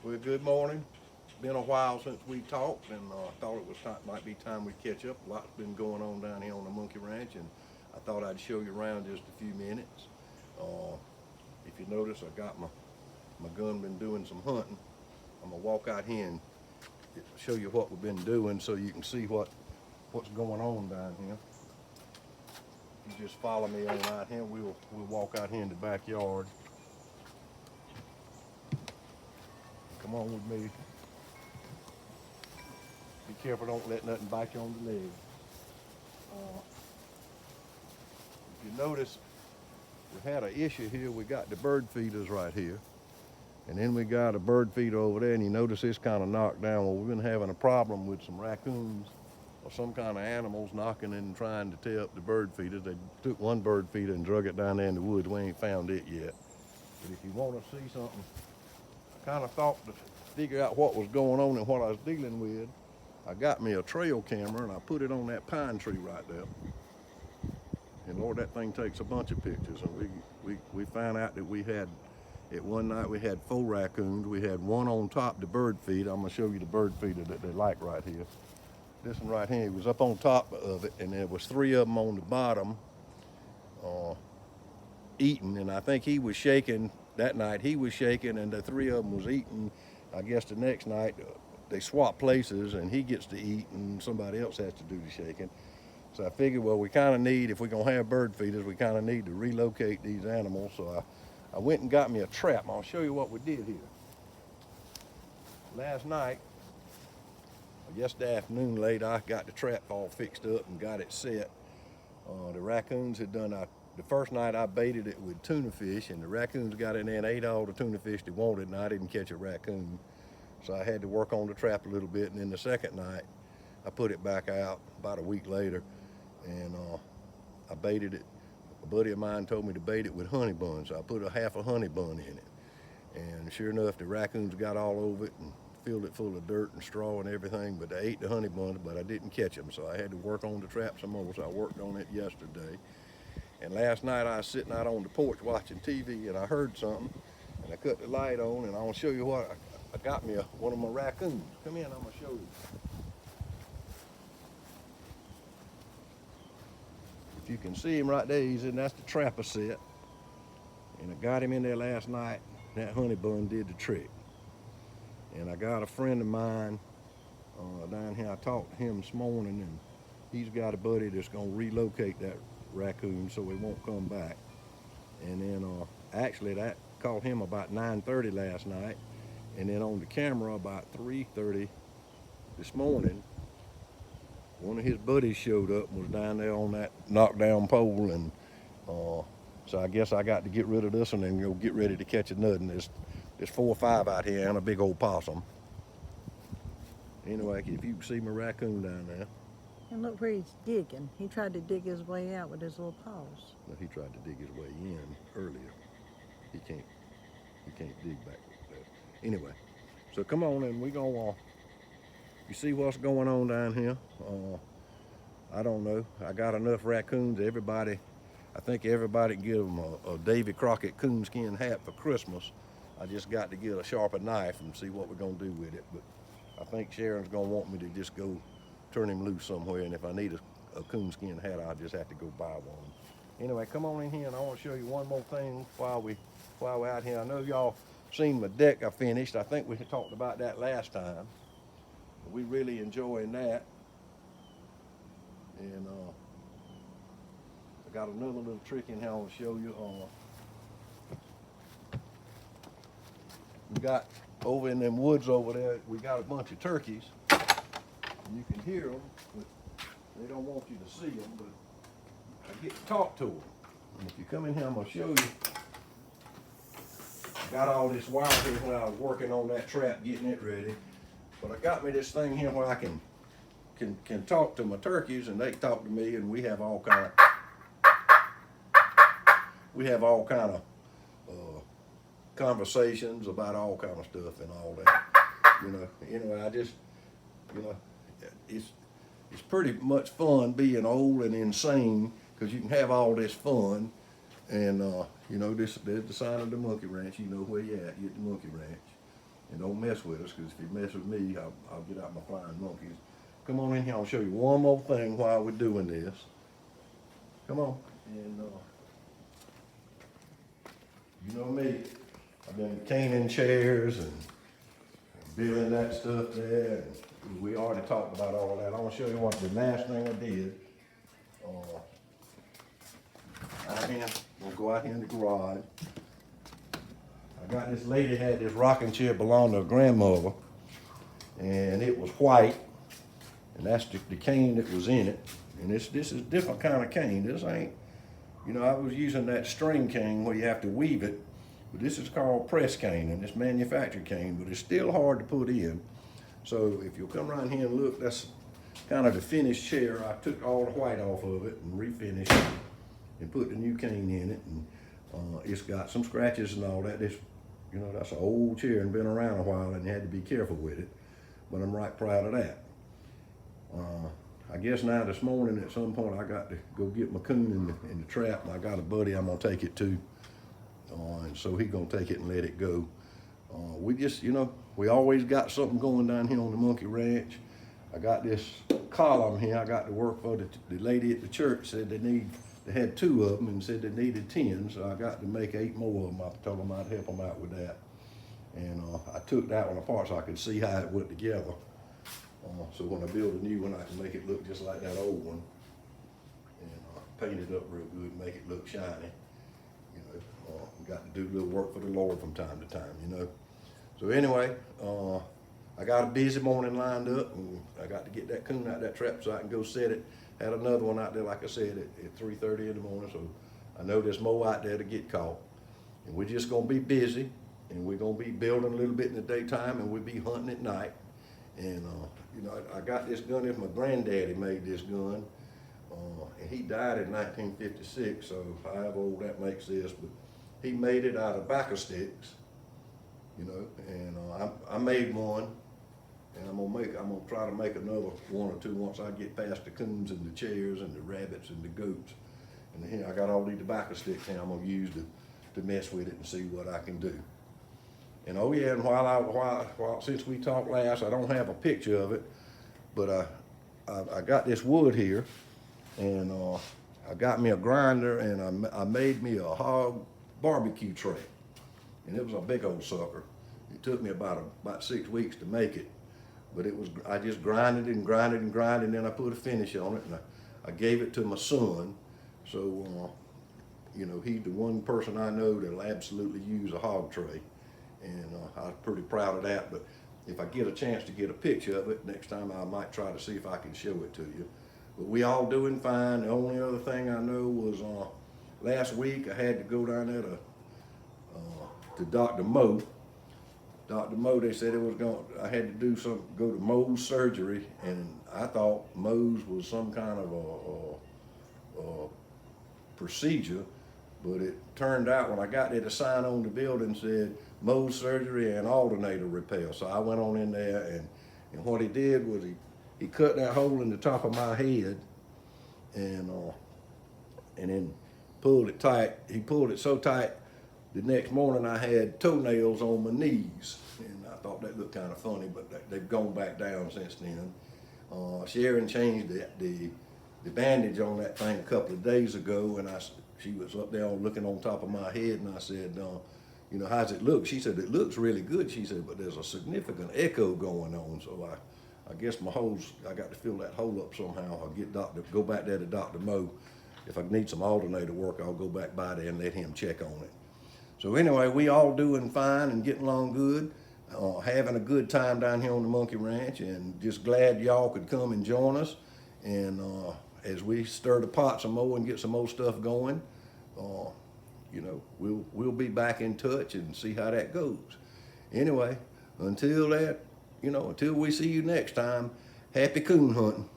Well, good morning. It's been a while since we talked, and thought it was might be time we catch up. A lot's been going on down here on the Monkey Ranch, and I thought I'd show you around just a few minutes. Uh, if you notice, I got my gun, been doing some hunting. I'm gonna walk out here and show you what we've been doing, so you can see what's going on down here. You just follow me on out here. We'll walk out here in the backyard. Come on with me. Be careful, don't let nothing bite you on the leg. Uh, if you notice, we had an issue here. We got the bird feeders right here. And then we got a bird feeder over there, and you notice it's kind of knocked down. Well, we've been having a problem with some raccoons or some kind of animals knocking and trying to tear up the bird feeders. They took one bird feeder and drug it down there in the woods. We ain't found it yet. But if you want to see something, I kind of thought to figure out what was going on and what I was dealing with, I got me a trail camera and I put it on that pine tree right there. And Lord, that thing takes a bunch of pictures. And we found out that we had, at one night we had 4 raccoons. We had one on top the bird feeder. I'm gonna show you the bird feeder that they like right here. This one right here, it was up on top of it, and there was 3 of them on the bottom eating. And I think he was shaking that night. He was shaking, and the 3 of them was eating. I guess the next night they swap places, and he gets to eat, and somebody else has to do the shaking. So I figured, well, we kind of need, if we're gonna have bird feeders, we kind of need to relocate these animals. So I went and got me a trap. I'll show you what we did here. Last night, yesterday afternoon late, I got the trap all fixed up and got it set. The raccoons had done, the first night I baited it with tuna fish, and the raccoons got in there and ate all the tuna fish they wanted, and I didn't catch a raccoon. So I had to work on the trap a little bit, and then the second night, I put it back out about a week later, and I baited it. A buddy of mine told me to bait it with honey buns. So I put a half a honey bun in it. And sure enough, the raccoons got all over it and filled it full of dirt and straw and everything, but they ate the honey buns, but I didn't catch them. So I had to work on the trap some more. So I worked on it yesterday. And last night I was sitting out on the porch watching TV, and I heard something, and I cut the light on, and I want to show you what I got me one of my raccoons. Come in, I'm gonna show you. If you can see him right there, that's the trapper set. And I got him in there last night. That honey bun did the trick. And I got a friend of mine down here. I talked to him this morning, and he's got a buddy that's gonna relocate that raccoon so he won't come back. And then actually that caught him about 9:30 last night. And then on the camera about 3:30 this morning, one of his buddies showed up and was down there on that knockdown pole, and so I guess I got to get rid of this one and go get ready to catch another. And there's 4 or 5 out here and a big old possum. Anyway, if you can see my raccoon down there. And look where he's digging. He tried to dig his way out with his little paws. Well, he tried to dig his way in earlier. He can't dig back there. Anyway, so come on and we gonna you see what's going on down here. I don't know. I got enough raccoons. I think everybody can give them a Davy Crockett coonskin hat for Christmas. I just got to get a sharper knife and see what we're gonna do with it. But I think Sharon's gonna want me to just go turn him loose somewhere, and if I need a coonskin hat, I'll just have to go buy one. Anyway, come on in here, and I want to show you one more thing while we're out here. I know y'all seen my deck I finished. I think we talked about that last time. We really enjoying that. And I got another little trick in here I want to show you. We got over in them woods over there, we got a bunch of turkeys. And you can hear them, but they don't want you to see them, but I get to talk to them. And if you come in here, I'm going to show you. I got all this wire here when I was working on that trap, getting it ready. But I got me this thing here where I can talk to my turkeys, and they talk to me, and we have all kind of conversations about all kind of stuff and all that. Anyway, I just, it's pretty much fun being old and insane, because you can have all this fun. And there's the sign of the Monkey Ranch. You know where you at. You're at the Monkey Ranch. And don't mess with us, because if you mess with me, I'll get out my flying monkeys. Come on in here, I'll show you one more thing while we're doing this. Come on. And you know me, I've been caning chairs and building that stuff there. And we already talked about all that. I'm gonna show you what the last thing I did. I'm gonna go out here in the garage. I got this lady had this rocking chair belonged to her grandmother, and it was white, and that's the cane that was in it. And this is a different kind of cane. This ain't, you know, I was using that string cane where you have to weave it, but this is called press cane, and it's manufactured cane, but it's still hard to put in. So if you'll come around here and look, that's kind of the finished chair. I took all the white off of it and refinished it and put the new cane in it, and it's got some scratches and all that. This, you know, that's an old chair and been around a while, and you had to be careful with it, but I'm right proud of that. I guess now this morning at some point I got to go get my coon in the trap, and I got a buddy I'm gonna take it to, and so he gonna take it and let it go. We just, you know, we always got something going down here on the monkey ranch. I got this column here. I got to work for the lady at the church said they had 2 of them and said they needed 10, so I got to make 8 more of them. I told them I'd help them out with that. And I took that one apart so I could see how it went together. So when I build a new one, I can make it look just like that old one. And paint it up real good, make it look shiny. You know, got to do a little work for the Lord from time to time, you know. So anyway, I got a busy morning lined up, and I got to get that coon out that trap so I can go set it. Had another one out there, like I said, at 3:30 in the morning, so I know there's more out there to get caught. And we're just gonna be busy, and we're gonna be building a little bit in the daytime, and we'll be hunting at night. And you know, I got this gun. It's my granddaddy made this gun, and he died in 1956, so however old that makes this, but he made it out of tobacco sticks, you know, and I made one, and I'm gonna try to make another 1 or 2 once I get past the coons and the chairs and the rabbits and the goats. And here I got all these tobacco sticks now I'm gonna use to mess with it and see what I can do. And oh yeah, and while since we talked last, I don't have a picture of it, but I got this wood here, and I got me a grinder, and I made me a hog barbecue tray, and it was a big old sucker. It took me about 6 weeks to make it, but I just grinded and grinded and grinded, and then I put a finish on it, and I gave it to my son. So you know, he's the one person I know that'll absolutely use a hog tray. And I'm pretty proud of that, but if I get a chance to get a picture of it, next time I might try to see if I can show it to you. But we all doing fine. The only other thing I know was last week I had to go down there to Dr. Moe. Dr. Moe, they said I had to go to Moe's surgery, and I thought Moe's was some kind of a procedure, but it turned out when I got there, the sign on the building said Moe's surgery and alternator repair. So I went on in there, and what he did was he cut that hole in the top of my head, and then pulled it tight. He pulled it so tight, the next morning I had toenails on my knees, and I thought that looked kind of funny, but they've gone back down since then. Sharon changed the bandage on that thing a couple of days ago, and she was up there looking on top of my head, and I said, you know, how's it look? She said, it looks really good. She said, but there's a significant echo going on. So I guess I got to fill that hole up somehow. I'll go back there to Dr. Moe. If I need some alternator work, I'll go back by there and let him check on it. So anyway, we all doing fine and getting along good, having a good time down here on the Monkey Ranch, and just glad y'all could come and join us. And as we stir the pot some more and get some more stuff going, you know, we'll be back in touch and see how that goes. Anyway, until we see you next time, happy coon hunting.